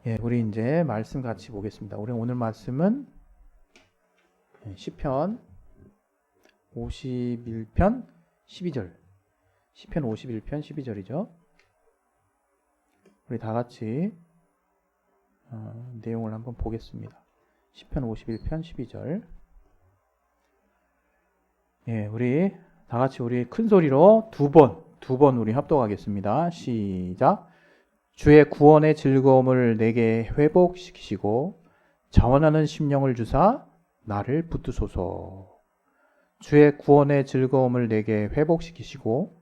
예, 우리 이제 말씀 같이 보겠습니다. 우리 오늘 말씀은 시편 51편 12절. 시편 51편 12절이죠. 우리 다 같이 내용을 한번 보겠습니다. 시편 51편 12절. 예, 우리 다 같이 우리 큰 소리로 두 번 우리 합독하겠습니다. 시작. 주의 구원의 즐거움을 내게 회복시키시고 자원하는 심령을 주사 나를 붙드소서. 주의 구원의 즐거움을 내게 회복시키시고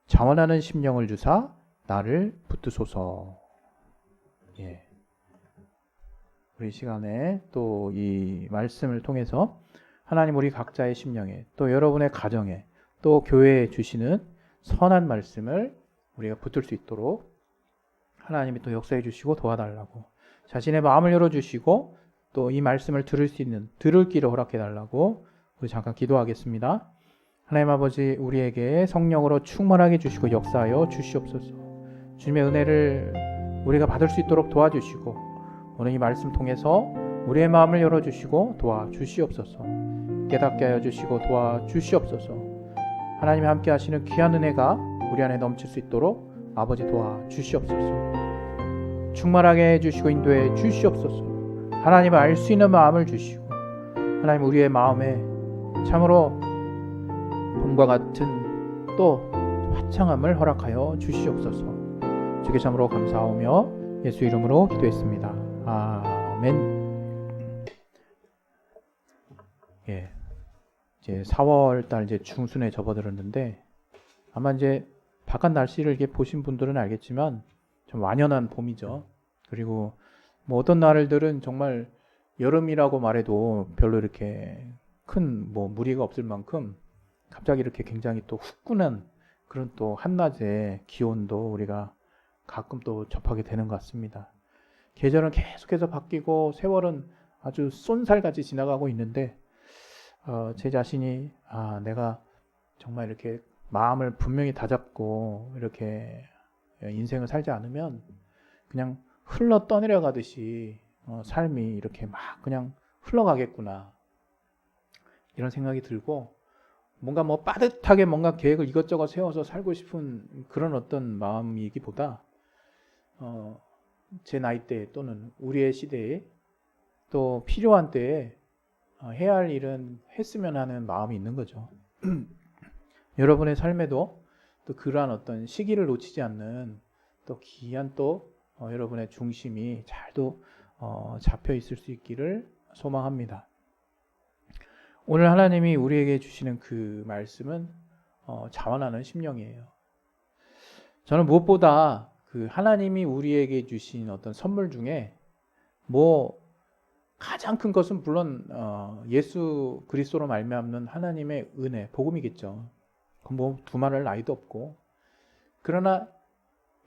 자원하는 심령을 주사 나를 붙드소서. 예. 우리 시간에 또 이 말씀을 통해서 하나님 우리 각자의 심령에 또 여러분의 가정에 또 교회에 주시는 선한 말씀을 우리가 붙들 수 있도록 하나님이 또 역사해 주시고 도와달라고, 자신의 마음을 열어주시고 또 이 말씀을 들을 수 있는 들을 길을 허락해 달라고 우리 잠깐 기도하겠습니다. 하나님 아버지, 우리에게 성령으로 충만하게 주시고 역사하여 주시옵소서. 주님의 은혜를 우리가 받을 수 있도록 도와주시고 오늘 이 말씀 통해서 우리의 마음을 열어주시고 도와주시옵소서. 깨닫게 하여 주시고 도와주시옵소서. 하나님이 함께 하시는 귀한 은혜가 우리 안에 넘칠 수 있도록 아버지 도와주시옵소서. 충만하게 해주시고 인도해 주시옵소서. 하나님을 알 수 있는 마음을 주시고 하나님 우리의 마음에 참으로 봄과 같은 또 화창함을 허락하여 주시옵소서. 주께 참으로 감사하오며 예수 이름으로 기도했습니다. 아멘. 예, 이제 4월달 이제 중순에 접어들었는데 아마 이제 바깥 날씨를 이렇게 보신 분들은 알겠지만 좀 완연한 봄이죠. 그리고 뭐 어떤 날들은 정말 여름이라고 말해도 별로 이렇게 큰 뭐 무리가 없을 만큼 갑자기 이렇게 굉장히 또 후끈한 그런 또 한낮의 기온도 우리가 가끔 또 접하게 되는 것 같습니다. 계절은 계속해서 바뀌고 세월은 아주 쏜살같이 지나가고 있는데 제 자신이 내가 정말 이렇게 마음을 분명히 다잡고 이렇게 인생을 살지 않으면 그냥 흘러 떠내려 가듯이 삶이 이렇게 막 그냥 흘러가겠구나, 이런 생각이 들고, 뭔가 뭐 빠듯하게 뭔가 계획을 이것저것 세워서 살고 싶은 그런 어떤 마음이기보다 제 나이대 또는 우리의 시대에 또 필요한 때에 해야 할 일은 했으면 하는 마음이 있는 거죠. 여러분의 삶에도 또 그러한 어떤 시기를 놓치지 않는 또 귀한 또 여러분의 중심이 잘도 잡혀 있을 수 있기를 소망합니다. 오늘 하나님이 우리에게 주시는 그 말씀은 자원하는 심령이에요. 저는 무엇보다 그 하나님이 우리에게 주신 어떤 선물 중에 뭐 가장 큰 것은 물론 예수 그리스도로 말미암는 하나님의 은혜, 복음이겠죠. 뭐 두말할 나위도 없고, 그러나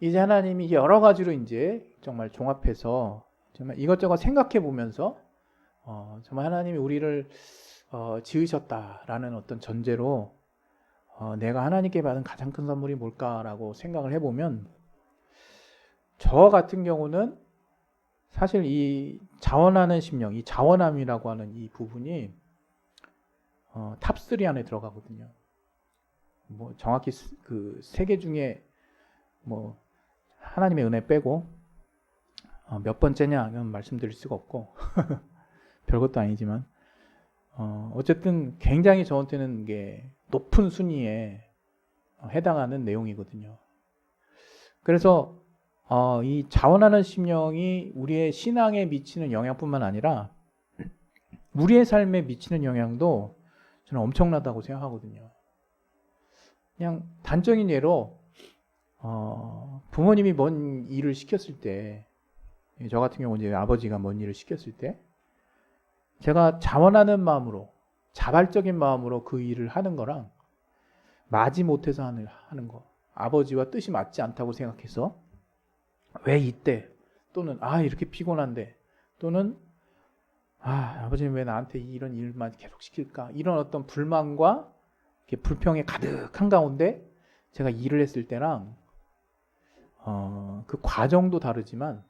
이제 하나님이 여러 가지로 이제 정말 종합해서 정말 이것저것 생각해 보면서 정말 하나님이 우리를 지으셨다라는 어떤 전제로 내가 하나님께 받은 가장 큰 선물이 뭘까라고 생각을 해보면, 저 같은 경우는 사실 이 자원하는 심령, 이 자원함이라고 하는 이 부분이 탑3 안에 들어가거든요. 뭐 정확히 그 세 개 중에 뭐 하나님의 은혜 빼고 몇 번째냐 이건 말씀드릴 수가 없고 별것도 아니지만 어쨌든 굉장히 저한테는 이게 높은 순위에 해당하는 내용이거든요. 그래서 이 자원하는 심령이 우리의 신앙에 미치는 영향뿐만 아니라 우리의 삶에 미치는 영향도 저는 엄청나다고 생각하거든요. 그냥 단적인 예로 부모님이 뭔 일을 시켰을 때, 저 같은 경우 이제 아버지가 뭔 일을 시켰을 때 제가 자원하는 마음으로, 자발적인 마음으로 그 일을 하는 거랑 마지 못해서 하는 거, 아버지와 뜻이 맞지 않다고 생각해서 왜 이때, 또는 이렇게 피곤한데, 또는 아버지는 왜 나한테 이런 일만 계속 시킬까, 이런 어떤 불만과 불평이 가득한 가운데 제가 일을 했을 때랑 그 과정도 다르지만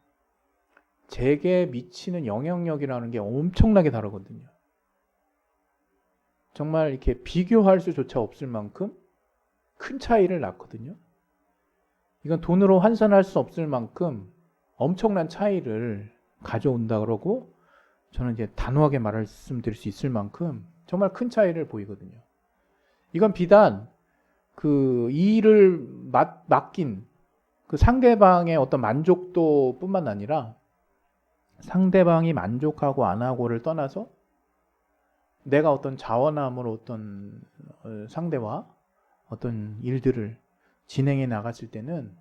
제게 미치는 영향력이라는 게 엄청나게 다르거든요. 정말 이렇게 비교할 수조차 없을 만큼 큰 차이를 낳거든요. 이건 돈으로 환산할 수 없을 만큼 엄청난 차이를 가져온다 그러고, 저는 이제 단호하게 말씀드릴 수 있을 만큼 정말 큰 차이를 보이거든요. 이건 비단 그 이 일을 맡긴 그 상대방의 어떤 만족도뿐만 아니라, 상대방이 만족하고 안 하고를 떠나서 내가 어떤 자원함으로 어떤 상대와 어떤 일들을 진행해 나갔을 때는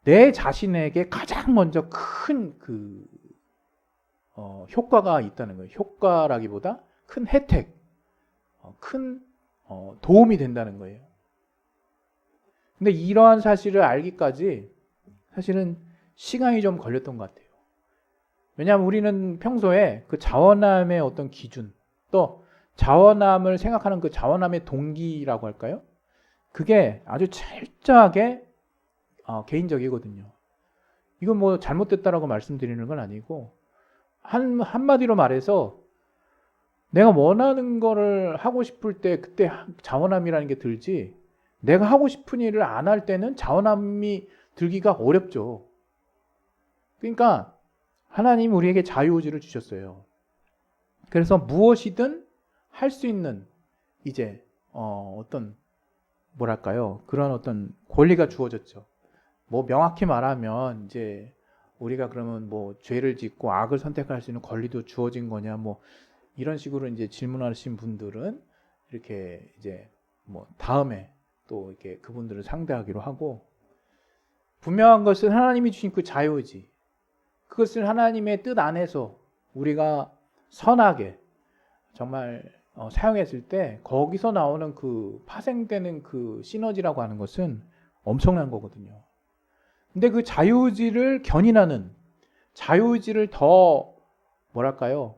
내 자신에게 가장 먼저 큰 효과가 있다는 거예요. 효과라기보다 큰 혜택, 큰 도움이 된다는 거예요. 근데 이러한 사실을 알기까지 사실은 시간이 좀 걸렸던 것 같아요. 왜냐하면 우리는 평소에 그 자원함의 어떤 기준, 또 자원함을 생각하는 그 자원함의 동기라고 할까요? 그게 아주 철저하게 개인적이거든요. 이건 뭐 잘못됐다라고 말씀드리는 건 아니고, 한마디로 말해서 내가 원하는 거를 하고 싶을 때 그때 자원함이라는 게 들지, 내가 하고 싶은 일을 안 할 때는 자원함이 들기가 어렵죠. 그러니까 하나님 우리에게 자유의지를 주셨어요. 그래서 무엇이든 할 수 있는 이제 어떤 뭐랄까요, 그런 어떤 권리가 주어졌죠. 뭐 명확히 말하면 이제 우리가 그러면 뭐 죄를 짓고 악을 선택할 수 있는 권리도 주어진 거냐, 뭐 이런 식으로 이제 질문하신 분들은 이렇게 이제 뭐 다음에 또 이렇게 그분들을 상대하기로 하고, 분명한 것은 하나님이 주신 그 자유의지, 그것을 하나님의 뜻 안에서 우리가 선하게 정말 사용했을 때 거기서 나오는 그 파생되는 그 시너지라고 하는 것은 엄청난 거거든요. 근데 그 자유의지를 견인하는, 자유의지를 더 뭐랄까요,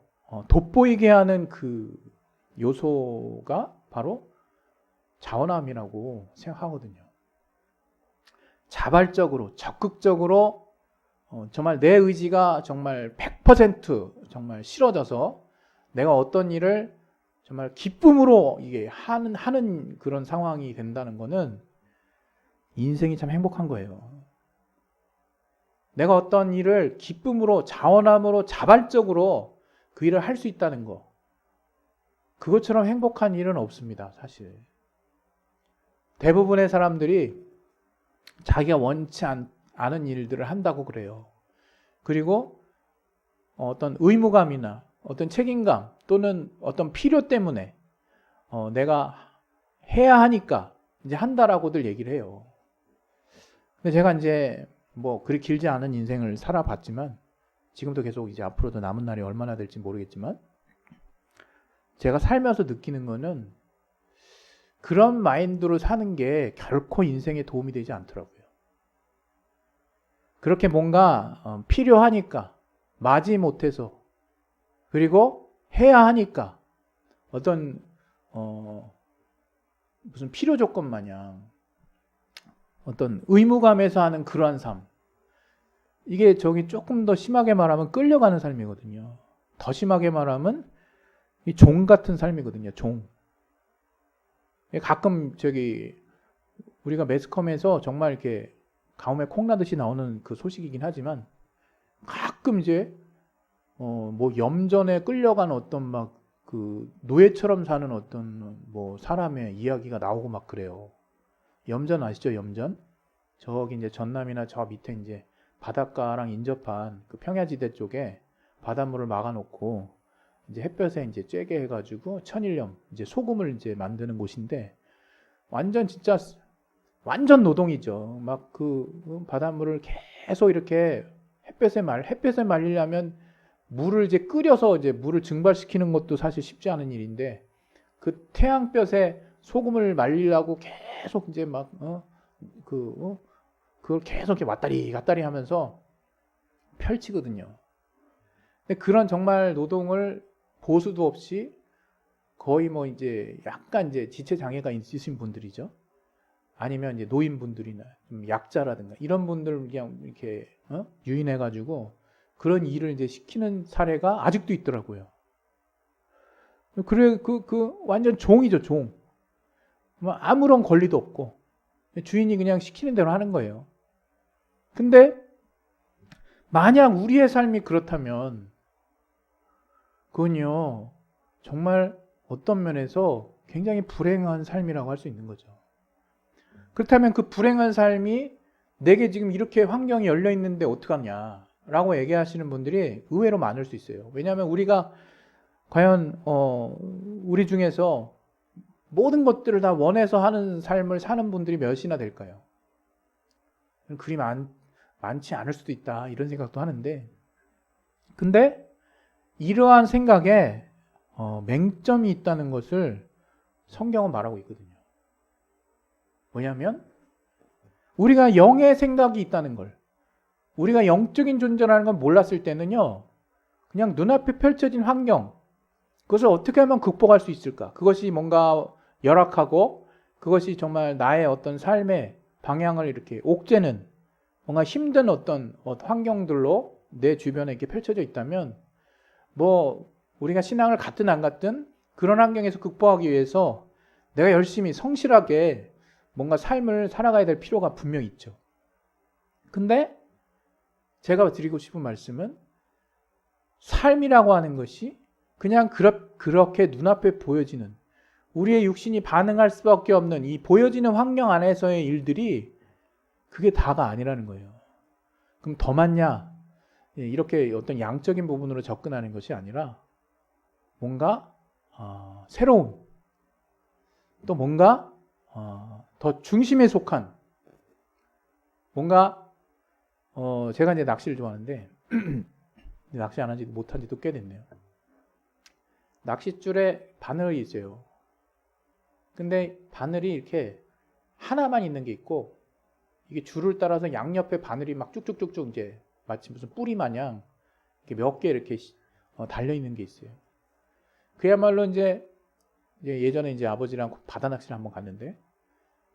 돋보이게 하는 그 요소가 바로 자원함이라고 생각하거든요. 자발적으로, 적극적으로 정말 내 의지가 정말 100% 정말 실어져서 내가 어떤 일을 정말 기쁨으로 이게 하는 그런 상황이 된다는 거는 인생이 참 행복한 거예요. 내가 어떤 일을 기쁨으로, 자원함으로, 자발적으로 그 일을 할 수 있다는 거, 그것처럼 행복한 일은 없습니다, 사실. 대부분의 사람들이 자기가 원치 않은 일들을 한다고 그래요. 그리고 어떤 의무감이나 어떤 책임감 또는 어떤 필요 때문에 내가 해야 하니까 이제 한다라고들 얘기를 해요. 근데 제가 이제 뭐 그리 길지 않은 인생을 살아봤지만, 지금도 계속 이제 앞으로도 남은 날이 얼마나 될지 모르겠지만, 제가 살면서 느끼는 거는 그런 마인드로 사는 게 결코 인생에 도움이 되지 않더라고요. 그렇게 뭔가 필요하니까, 마지못해서, 그리고 해야 하니까 어떤 무슨 필요 조건 마냥 어떤 의무감에서 하는 그러한 삶, 이게 저기 조금 더 심하게 말하면 끌려가는 삶이거든요. 더 심하게 말하면 이 종 같은 삶이거든요. 종. 가끔 저기 우리가 매스컴에서 정말 이렇게 가뭄에 콩나듯이 나오는 그 소식이긴 하지만, 가끔 이제 뭐 염전에 끌려간 어떤 막 그 노예처럼 사는 어떤 뭐 사람의 이야기가 나오고 막 그래요. 염전 아시죠? 염전? 저기 이제 전남이나 저 밑에 이제 바닷가랑 인접한 그 평야지대 쪽에 바닷물을 막아놓고 이제 햇볕에 이제 쬐게 해가지고 천일염, 이제 소금을 이제 만드는 곳인데, 완전 진짜 완전 노동이죠. 막 그 바닷물을 계속 이렇게 햇볕에 말리려면 물을 이제 끓여서 이제 물을 증발시키는 것도 사실 쉽지 않은 일인데, 그 태양볕에 소금을 말리려고 계속 이제 막 그걸 계속 이렇게 왔다리 갔다리 하면서 펼치거든요. 근데 그런 정말 노동을 보수도 없이 거의 뭐 이제 약간 이제 지체 장애가 있으신 분들이죠. 아니면 이제 노인분들이나 좀 약자라든가 이런 분들 그냥 이렇게 유인해가지고 그런 일을 이제 시키는 사례가 아직도 있더라고요. 그래, 완전 종이죠, 종. 뭐 아무런 권리도 없고, 주인이 그냥 시키는 대로 하는 거예요. 근데, 만약 우리의 삶이 그렇다면, 그건요, 정말 어떤 면에서 굉장히 불행한 삶이라고 할 수 있는 거죠. 그렇다면 그 불행한 삶이 내게 지금 이렇게 환경이 열려 있는데 어떡하냐 라고 얘기하시는 분들이 의외로 많을 수 있어요. 왜냐하면 우리가 과연 우리 중에서 모든 것들을 다 원해서 하는 삶을 사는 분들이 몇이나 될까요? 그리 많지 않을 수도 있다 이런 생각도 하는데, 근데 이러한 생각에 맹점이 있다는 것을 성경은 말하고 있거든요. 뭐냐면 우리가 영의 생각이 있다는 걸, 우리가 영적인 존재라는 걸 몰랐을 때는요, 그냥 눈앞에 펼쳐진 환경, 그것을 어떻게 하면 극복할 수 있을까? 그것이 뭔가 열악하고 그것이 정말 나의 어떤 삶의 방향을 이렇게 옥죄는 뭔가 힘든 어떤 환경들로 내 주변에 이렇게 펼쳐져 있다면, 뭐 우리가 신앙을 갖든 안 갖든 그런 환경에서 극복하기 위해서 내가 열심히 성실하게 뭔가 삶을 살아가야 될 필요가 분명히 있죠. 근데 제가 드리고 싶은 말씀은, 삶이라고 하는 것이 그냥 그렇게 눈앞에 보여지는, 우리의 육신이 반응할 수밖에 없는 이 보여지는 환경 안에서의 일들이 그게 다가 아니라는 거예요. 그럼 더 많냐? 이렇게 어떤 양적인 부분으로 접근하는 것이 아니라 뭔가 새로운, 또 뭔가 더 중심에 속한, 뭔가 제가 이제 낚시를 좋아하는데 낚시 안 한지 못한 지도 꽤 됐네요. 낚싯줄에 바늘이 있어요. 근데 바늘이 이렇게 하나만 있는 게 있고, 이게 줄을 따라서 양옆에 바늘이 막 쭉쭉쭉쭉 이제 마치 무슨 뿌리 마냥 몇 개 이렇게 달려 있는 게 있어요. 그야말로 이제 예전에 이제 아버지랑 바다 낚시를 한번 갔는데,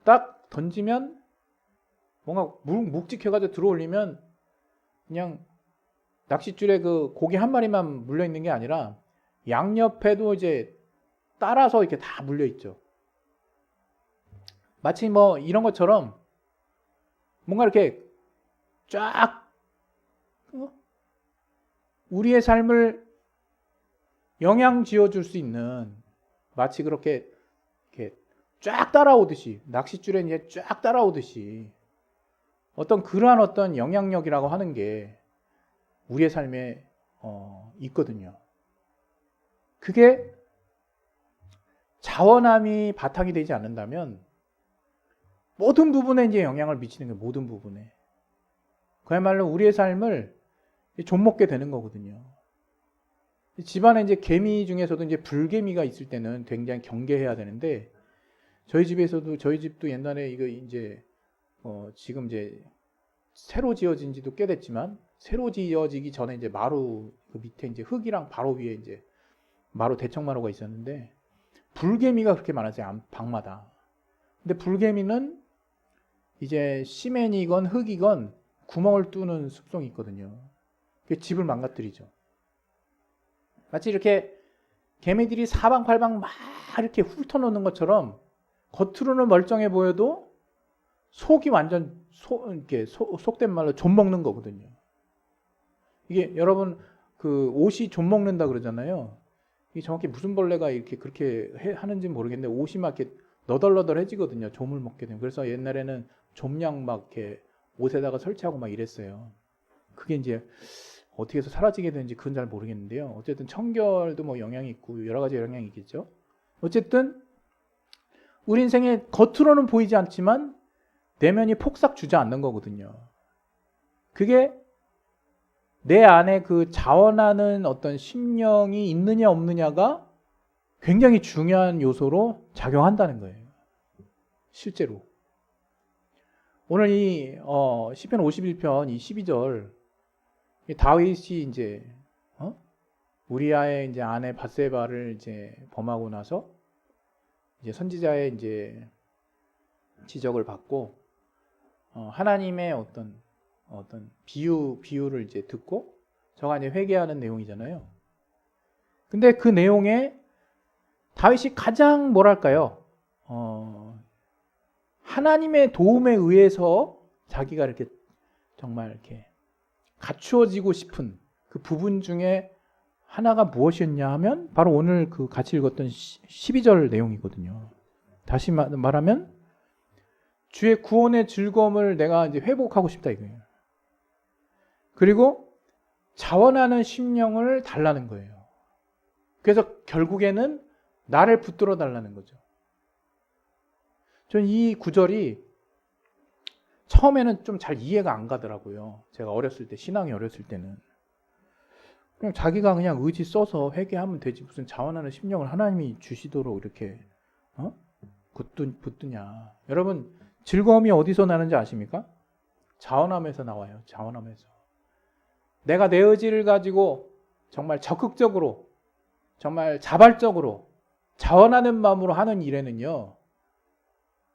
딱 던지면 뭔가 묵직해가지고 들어올리면 그냥 낚싯줄에 그 고기 한 마리만 물려 있는 게 아니라 양옆에도 이제 따라서 이렇게 다 물려 있죠. 마치 뭐 이런 것처럼 뭔가 이렇게 쫙 우리의 삶을 영향 지어줄 수 있는, 마치 그렇게 이렇게 쫙 따라오듯이, 낚싯줄에 이제 쫙 따라오듯이 어떤 그러한 어떤 영향력이라고 하는 게 우리의 삶에 있거든요. 그게 자원함이 바탕이 되지 않는다면 모든 부분에 이제 영향을 미치는 거예요. 모든 부분에. 그야말로 우리의 삶을 좀먹게 되는 거거든요. 집안에 이제 개미 중에서도 이제 불개미가 있을 때는 굉장히 경계해야 되는데, 저희 집도 옛날에 이거 이제 지금 이제 새로 지어진 지도 꽤 됐지만, 새로 지어지기 전에 이제 마루 그 밑에 이제 흙이랑 바로 위에 이제 대청마루가 있었는데, 불개미가 그렇게 많았어요. 방마다. 근데 불개미는 이제 시멘이건 흙이건 구멍을 뚫는 습성이 있거든요. 그게 집을 망가뜨리죠. 마치 이렇게 개미들이 사방팔방 막 이렇게 훑어놓는 것처럼 겉으로는 멀쩡해 보여도 속이 완전 속된 말로 좀 먹는 거거든요. 이게 여러분 그 옷이 좀 먹는다 그러잖아요. 이게 정확히 무슨 벌레가 이렇게 그렇게 하는지 모르겠는데, 옷이 막 이렇게 너덜너덜해지거든요. 좀을 먹게 되면. 그래서 옛날에는 좀약 막 이렇게 옷에다가 설치하고 막 이랬어요. 그게 이제 어떻게 해서 사라지게 되는지 그건 잘 모르겠는데요. 어쨌든 청결도 뭐 영향이 있고 여러 가지 영향이 있겠죠. 어쨌든 우리 인생에 겉으로는 보이지 않지만 내면이 폭삭 주저앉는 거거든요. 그게 내 안에 그 자원하는 어떤 심령이 있느냐 없느냐가 굉장히 중요한 요소로 작용한다는 거예요. 실제로. 오늘 이 시편 51편 이 12절, 다윗이 이제 우리아의 이제 아내 밧세바를 이제 범하고 나서 이제 선지자의 이제 지적을 받고 하나님의 어떤 비유를 이제 듣고 저가 이제 회개하는 내용이잖아요. 근데 그 내용에 다윗이 가장 뭐랄까요? 하나님의 도움에 의해서 자기가 이렇게 정말 이렇게 갖추어지고 싶은 그 부분 중에 하나가 무엇이었냐 하면 바로 오늘 그 같이 읽었던 12절 내용이거든요. 다시 말하면 주의 구원의 즐거움을 내가 이제 회복하고 싶다 이거예요. 그리고 자원하는 심령을 달라는 거예요. 그래서 결국에는 나를 붙들어 달라는 거죠. 저는 이 구절이 처음에는 좀 잘 이해가 안 가더라고요. 제가 어렸을 때, 신앙이 어렸을 때는. 그냥 자기가 그냥 의지 써서 회개하면 되지. 무슨 자원하는 심령을 하나님이 주시도록 이렇게, 붙드냐. 여러분, 즐거움이 어디서 나는지 아십니까? 자원함에서 나와요. 자원함에서. 내가 내 의지를 가지고 정말 적극적으로, 정말 자발적으로 자원하는 마음으로 하는 일에는요,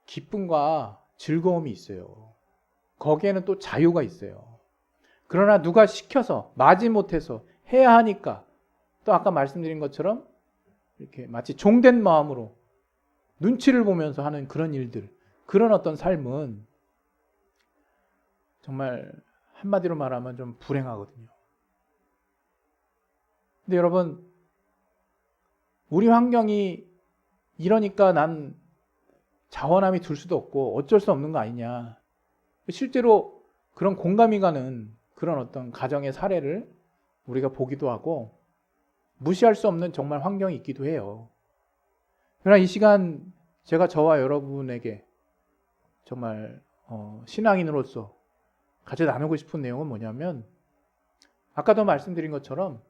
기쁨과 즐거움이 있어요. 거기에는 또 자유가 있어요. 그러나 누가 시켜서 마지못해서 해야 하니까 또 아까 말씀드린 것처럼 이렇게 마치 종된 마음으로 눈치를 보면서 하는 그런 일들, 그런 어떤 삶은 정말 한마디로 말하면 좀 불행하거든요. 근데 여러분, 우리 환경이 이러니까 난 자원함이 들 수도 없고 어쩔 수 없는 거 아니냐. 실제로 그런 공감이 가는 그런 어떤 가정의 사례를 우리가 보기도 하고 무시할 수 없는 정말 환경이 있기도 해요. 그러나 이 시간 제가 저와 여러분에게 정말 신앙인으로서 같이 나누고 싶은 내용은 뭐냐면 아까도 말씀드린 것처럼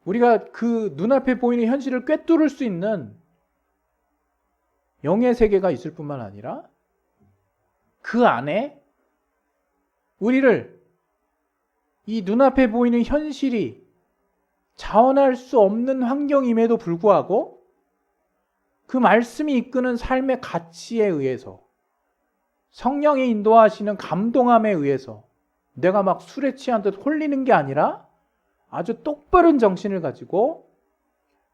우리가 그 눈앞에 보이는 현실을 꿰뚫을 수 있는 영의 세계가 있을 뿐만 아니라 그 안에 우리를 이 눈앞에 보이는 현실이 자원할 수 없는 환경임에도 불구하고 그 말씀이 이끄는 삶의 가치에 의해서 성령이 인도하시는 감동함에 의해서 내가 막 술에 취한 듯 홀리는 게 아니라 아주 똑바른 정신을 가지고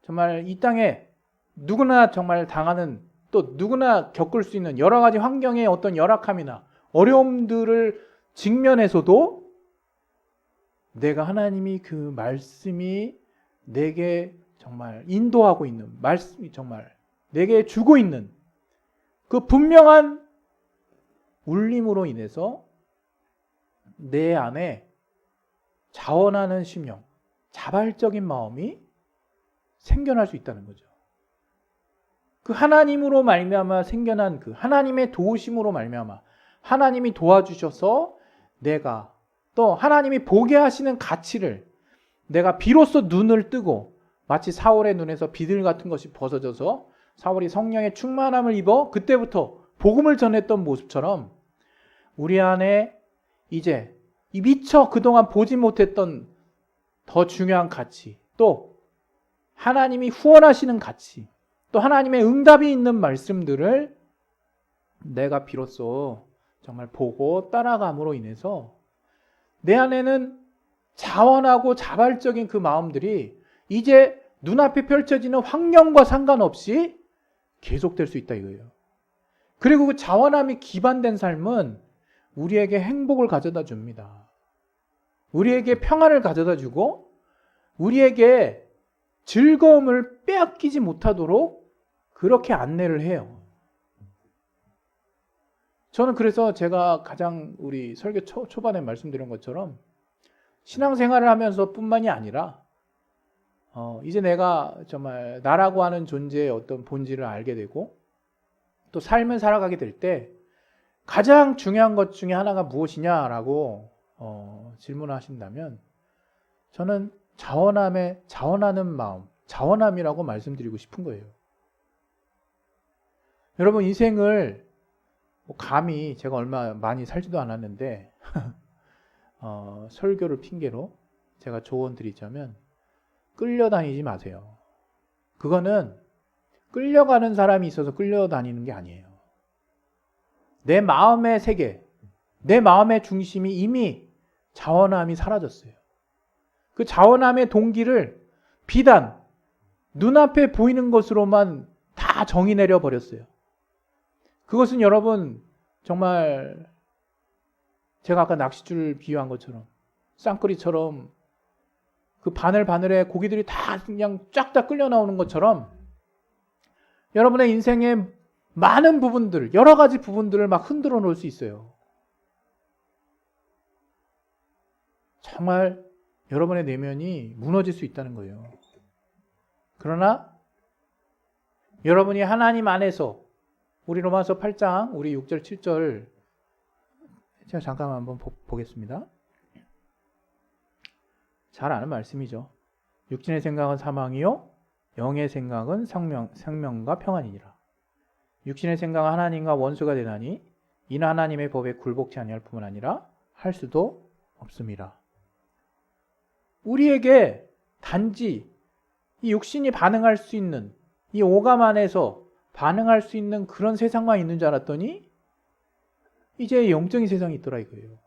정말 이 땅에 누구나 정말 당하는 또 누구나 겪을 수 있는 여러 가지 환경의 어떤 열악함이나 어려움들을 직면해서도 내가 하나님이 그 말씀이 내게 정말 인도하고 있는 말씀이 정말 내게 주고 있는 그 분명한 울림으로 인해서 내 안에 자원하는 심령, 자발적인 마음이 생겨날 수 있다는 거죠. 그 하나님으로 말미암아 생겨난 그 하나님의 도우심으로 말미암아 하나님이 도와주셔서 내가 또 하나님이 보게 하시는 가치를 내가 비로소 눈을 뜨고 마치 사울의 눈에서 비들 같은 것이 벗어져서 사울이 성령의 충만함을 입어 그때부터 복음을 전했던 모습처럼 우리 안에 이제 이 미처 그동안 보지 못했던 더 중요한 가치, 또 하나님이 후원하시는 가치, 또 하나님의 응답이 있는 말씀들을 내가 비로소 정말 보고 따라감으로 인해서 내 안에는 자원하고 자발적인 그 마음들이 이제 눈앞에 펼쳐지는 환경과 상관없이 계속될 수 있다 이거예요. 그리고 그 자원함이 기반된 삶은 우리에게 행복을 가져다 줍니다. 우리에게 평안을 가져다 주고 우리에게 즐거움을 빼앗기지 못하도록 그렇게 안내를 해요. 저는 그래서 제가 가장 우리 설교 초반에 말씀드린 것처럼 신앙생활을 하면서 뿐만이 아니라 이제 내가 정말 나라고 하는 존재의 어떤 본질을 알게 되고 또 삶을 살아가게 될 때 가장 중요한 것 중에 하나가 무엇이냐라고 질문하신다면 저는 자원하는 마음, 자원함이라고 말씀드리고 싶은 거예요. 여러분 인생을 감히 제가 얼마 많이 살지도 않았는데 설교를 핑계로 제가 조언 드리자면 끌려다니지 마세요. 그거는 끌려가는 사람이 있어서 끌려다니는 게 아니에요. 내 마음의 세계, 내 마음의 중심이 이미 자원함이 사라졌어요. 그 자원함의 동기를 비단 눈앞에 보이는 것으로만 다 정의 내려 버렸어요. 그것은 여러분 정말 제가 아까 낚싯줄 비유한 것처럼 쌍끌이처럼 그 바늘바늘에 고기들이 다 그냥 쫙 다 끌려 나오는 것처럼 여러분의 인생의 많은 부분들, 여러 가지 부분들을 막 흔들어 놓을 수 있어요. 정말 여러분의 내면이 무너질 수 있다는 거예요. 그러나 여러분이 하나님 안에서 우리 로마서 8장 우리 6절 7절 제가 잠깐만 한번 보겠습니다. 잘 아는 말씀이죠. 육신의 생각은 사망이요 영의 생각은 생명과 평안이니라. 육신의 생각은 하나님과 원수가 되나니 이는 하나님의 법에 굴복치 아니할 뿐만 아니라 할 수도 없습니다. 우리에게 단지 이 육신이 반응할 수 있는 이 오감 안에서 반응할 수 있는 그런 세상만 있는 줄 알았더니 이제 영적인 세상이 있더라 이거예요.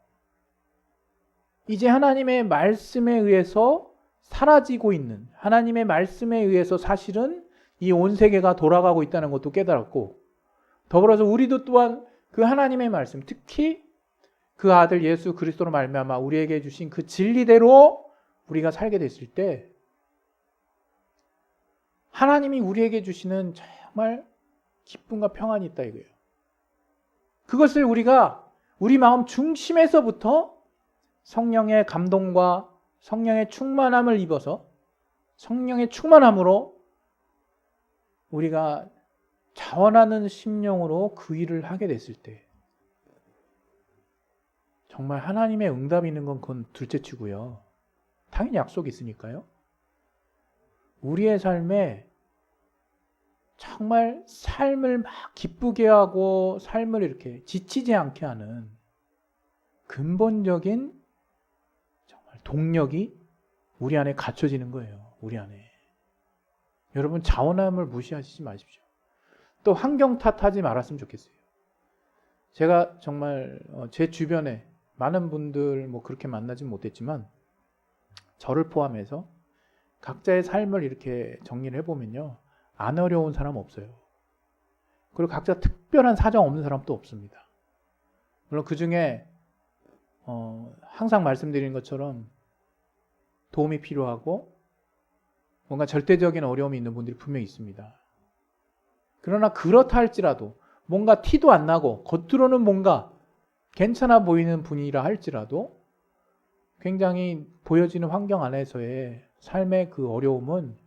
이제 하나님의 말씀에 의해서 사라지고 있는 하나님의 말씀에 의해서 사실은 이 온 세계가 돌아가고 있다는 것도 깨달았고 더불어서 우리도 또한 그 하나님의 말씀 특히 그 아들 예수 그리스도로 말미암아 우리에게 주신 그 진리대로 우리가 살게 됐을 때 하나님이 우리에게 주시는 정말 기쁨과 평안이 있다 이거예요. 그것을 우리가 우리 마음 중심에서부터 성령의 감동과 성령의 충만함을 입어서 성령의 충만함으로 우리가 자원하는 심령으로 그 일을 하게 됐을 때 정말 하나님의 응답이 있는 건 그건 둘째치고요. 당연히 약속이 있으니까요. 우리의 삶에 정말 삶을 막 기쁘게 하고 삶을 이렇게 지치지 않게 하는 근본적인 정말 동력이 우리 안에 갖춰지는 거예요. 우리 안에. 여러분 자원함을 무시하시지 마십시오. 또 환경 탓하지 말았으면 좋겠어요. 제가 정말 제 주변에 많은 분들 뭐 그렇게 만나진 못했지만 저를 포함해서 각자의 삶을 이렇게 정리를 해보면요. 안 어려운 사람 없어요. 그리고 각자 특별한 사정 없는 사람도 없습니다. 물론 그 중에 항상 말씀드리는 것처럼 도움이 필요하고 뭔가 절대적인 어려움이 있는 분들이 분명히 있습니다. 그러나 그렇다 할지라도 뭔가 티도 안 나고 겉으로는 뭔가 괜찮아 보이는 분이라 할지라도 굉장히 보여지는 환경 안에서의 삶의 그 어려움은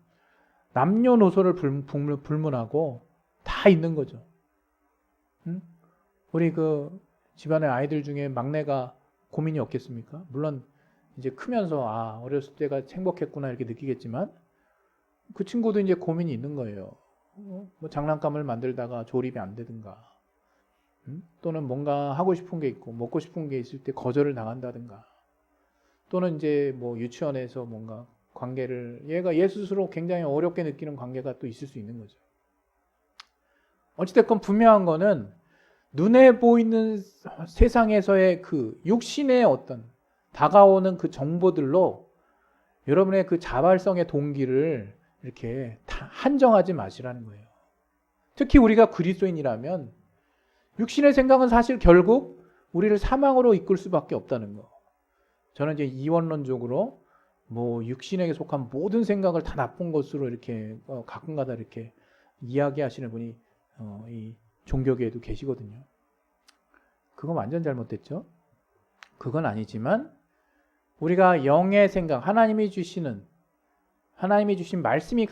남녀노소를 불문하고 다 있는 거죠. 우리 그 집안의 아이들 중에 막내가 고민이 없겠습니까? 물론 이제 크면서 어렸을 때가 행복했구나 이렇게 느끼겠지만 그 친구도 이제 고민이 있는 거예요. 뭐 장난감을 만들다가 조립이 안 되든가 또는 뭔가 하고 싶은 게 있고 먹고 싶은 게 있을 때 거절을 당한다든가 또는 이제 뭐 유치원에서 뭔가 관계를 얘가 얘 스스로 굉장히 어렵게 느끼는 관계가 또 있을 수 있는 거죠. 어찌됐건 분명한 거는 눈에 보이는 세상에서의 그 육신의 어떤 다가오는 그 정보들로 여러분의 그 자발성의 동기를 이렇게 다 한정하지 마시라는 거예요. 특히 우리가 그리스도인이라면 육신의 생각은 사실 결국 우리를 사망으로 이끌 수밖에 없다는 거. 저는 이제 이원론적으로 뭐 육신에게 속한 모든 생각을 다 나쁜 것으로 이렇게 가끔가다 이렇게 이야기하시는 분이 이 종교계에도 계시거든요. 그건 완전 잘못됐죠. 그건 아니지만 우리가 영의 생각, 하나님이 주신 말씀이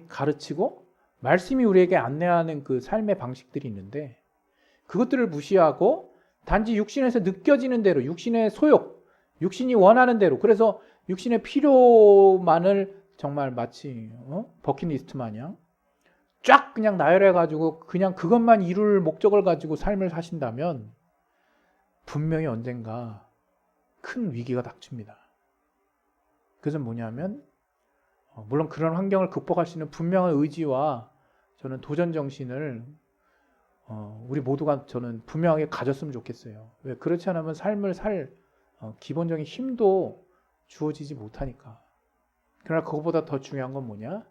가르치고 말씀이 우리에게 안내하는 그 삶의 방식들이 있는데 그것들을 무시하고 단지 육신에서 느껴지는 대로 육신의 소욕, 육신이 원하는 대로 그래서 육신의 필요만을 정말 마치 버킷리스트 마냥 쫙 그냥 나열해가지고 그냥 그것만 이룰 목적을 가지고 삶을 사신다면 분명히 언젠가 큰 위기가 닥칩니다. 그것은 뭐냐면 물론 그런 환경을 극복할 수 있는 분명한 의지와 저는 도전 정신을 우리 모두가 저는 분명하게 가졌으면 좋겠어요. 왜 그렇지 않으면 삶을 살 기본적인 힘도 주어지지 못하니까. 그러나 그것보다 더 중요한 건 뭐냐?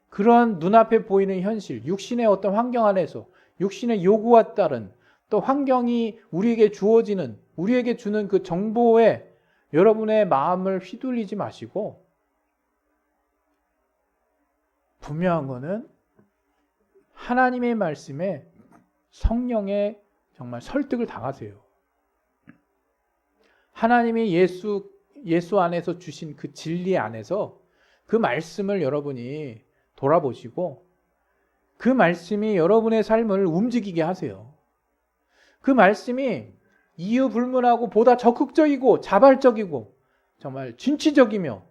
그런 눈앞에 보이는 현실, 육신의 어떤 환경 안에서 육신의 요구와 따른 또 환경이 우리에게 주어지는, 우리에게 주는 그 정보에 여러분의 마음을 휘둘리지 마시고, 분명한 거는 하나님의 말씀에 성령의 정말 설득을 당하세요. 하나님이 예수 안에서 주신 그 진리 안에서 그 말씀을 여러분이 돌아보시고 그 말씀이 여러분의 삶을 움직이게 하세요. 그 말씀이 이유 불문하고 보다 적극적이고 자발적이고 정말 진취적이며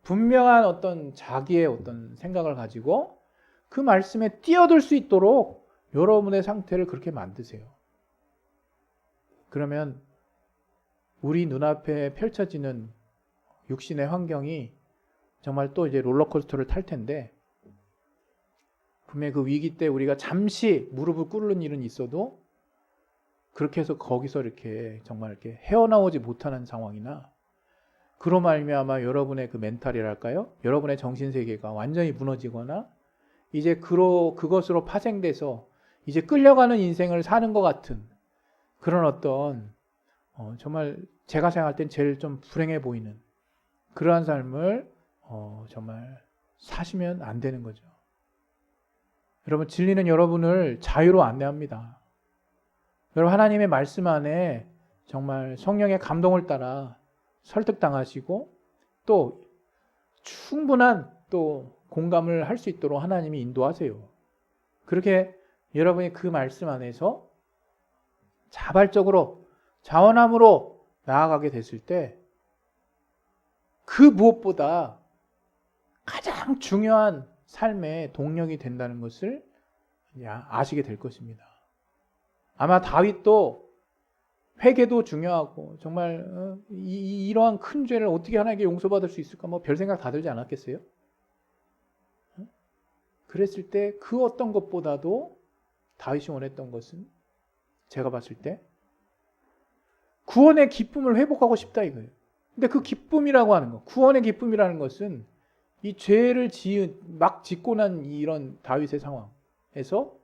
분명한 어떤 자기의 어떤 생각을 가지고 그 말씀에 뛰어들 수 있도록 여러분의 상태를 그렇게 만드세요. 그러면 우리 눈앞에 펼쳐지는 육신의 환경이 정말 또 이제 롤러코스터를 탈 텐데, 분명히 그 위기 때 우리가 잠시 무릎을 꿇는 일은 있어도 그렇게 해서 거기서 이렇게 정말 이렇게 헤어나오지 못하는 상황이나, 그로 말미암아 여러분의 그 멘탈이랄까요? 여러분의 정신세계가 완전히 무너지거나 이제 그것으로 파생돼서 이제 끌려가는 인생을 사는 것 같은 그런 어떤 정말 제가 생각할 땐 제일 좀 불행해 보이는 그러한 삶을 정말 사시면 안 되는 거죠. 여러분, 진리는 여러분을 자유로 안내합니다. 여러분, 하나님의 말씀 안에 정말 성령의 감동을 따라 설득당하시고 또 충분한 또 공감을 할 수 있도록 하나님이 인도하세요. 그렇게 여러분이 그 말씀 안에서 자발적으로 자원함으로 나아가게 됐을 때 그 무엇보다 가장 중요한 삶의 동력이 된다는 것을 아시게 될 것입니다. 아마 다윗도 회개도 중요하고 정말 이러한 큰 죄를 어떻게 하나님께 용서받을 수 있을까 별 생각 다 들지 않았겠어요? 그랬을 때 그 어떤 것보다도 다윗이 원했던 것은 제가 봤을 때 구원의 기쁨을 회복하고 싶다 이거예요. 근데 그 기쁨이라고 하는 거, 구원의 기쁨이라는 것은 이 죄를 막 짓고 난 이런 다윗의 상황에서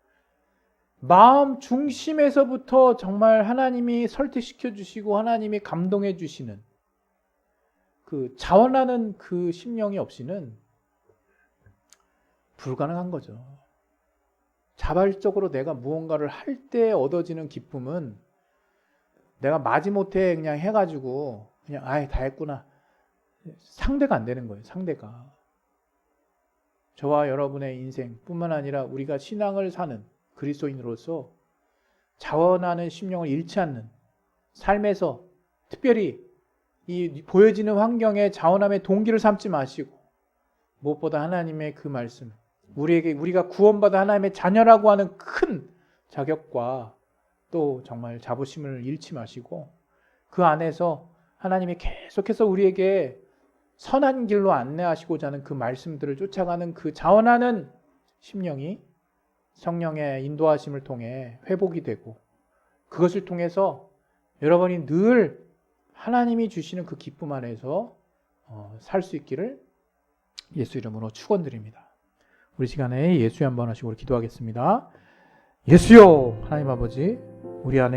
마음 중심에서부터 정말 하나님이 설득시켜 주시고 하나님이 감동해 주시는 그 자원하는 그 심령이 없이는 불가능한 거죠. 자발적으로 내가 무언가를 할 때 얻어지는 기쁨은 내가 마지못해 그냥 해가지고 그냥 다 했구나. 상대가 안 되는 거예요. 상대가. 저와 여러분의 인생뿐만 아니라 우리가 신앙을 사는 그리스도인으로서 자원하는 심령을 잃지 않는 삶에서 특별히 이 보여지는 환경에 자원함의 동기를 삼지 마시고 무엇보다 하나님의 그 말씀, 우리가 구원받아 하나님의 자녀라고 하는 큰 자격과 또 정말 자부심을 잃지 마시고 그 안에서 하나님이 계속해서 우리에게 선한 길로 안내하시고자 하는 그 말씀들을 쫓아가는 그 자원하는 심령이 성령의 인도하심을 통해 회복이 되고 그것을 통해서 여러분이 늘 하나님이 주시는 그 기쁨 안에서 살 수 있기를 예수 이름으로 축원드립니다. 우리 시간에 예수의 한번 하시고 기도하겠습니다. 예수여, 하나님 아버지, 우리 안에